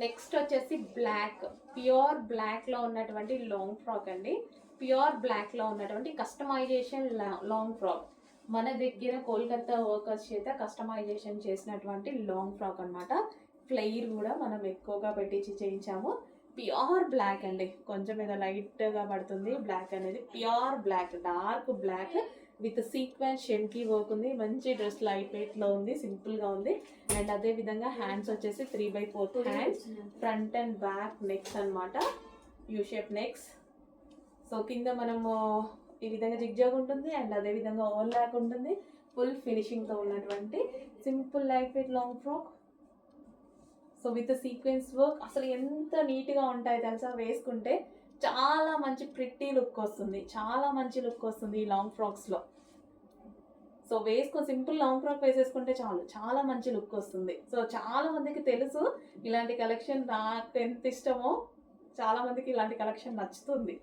Next వచ్చేసి black, pure బ్లాక్లో ఉన్నటువంటి లాంగ్ ఫ్రాక్ అండి. ప్యూర్ బ్లాక్లో ఉన్నటువంటి కస్టమైజేషన్ లాంగ్ ఫ్రాక్. మన దగ్గర కోల్కతా వర్కర్స్ చేత కస్టమైజేషన్ చేసినటువంటి లాంగ్ ఫ్రాక్ అనమాట. ఫ్లైర్ కూడా మనం ఎక్కువగా పెట్టించి చేయించాము. ప్యూర్ బ్లాక్ అండి, కొంచెం మీద లైట్గా పడుతుంది బ్లాక్ అనేది. Pure black, dark black with sequence షెమ్కి వర్క్ ఉంది. మంచి డ్రెస్ లైట్ వెయిట్లో ఉంది, సింపుల్గా ఉంది. అండ్ అదే విధంగా హ్యాండ్స్ వచ్చేసి 3/4 hands, front and back next అనమాట, యూ షేప్ నెక్స్. సో కింద మనము ఈ విధంగా జిగ్జాగ్ ఉంటుంది అండ్ అదే విధంగా ఓవర్ ల్యాక్ ఉంటుంది. ఫుల్ ఫినిషింగ్తో ఉన్నటువంటి simple light weight long frock. So with sequence work అసలు ఎంత నీట్గా ఉంటాయి తెలుసా, వేసుకుంటే చాలా మంచి ప్రిట్టి లుక్ వస్తుంది, చాలా మంచి లుక్ వస్తుంది ఈ లాంగ్ ఫ్రాక్స్లో. సో వేసుకొని సింపుల్ లాంగ్ ఫ్రాక్ వేసేసుకుంటే చాలు, చాలా మంచి లుక్ వస్తుంది. సో చాలా మందికి తెలుసు ఇలాంటి కలెక్షన్ నాకు ఎంత ఇష్టమో, చాలా మందికి ఇలాంటి కలెక్షన్ నచ్చుతుంది.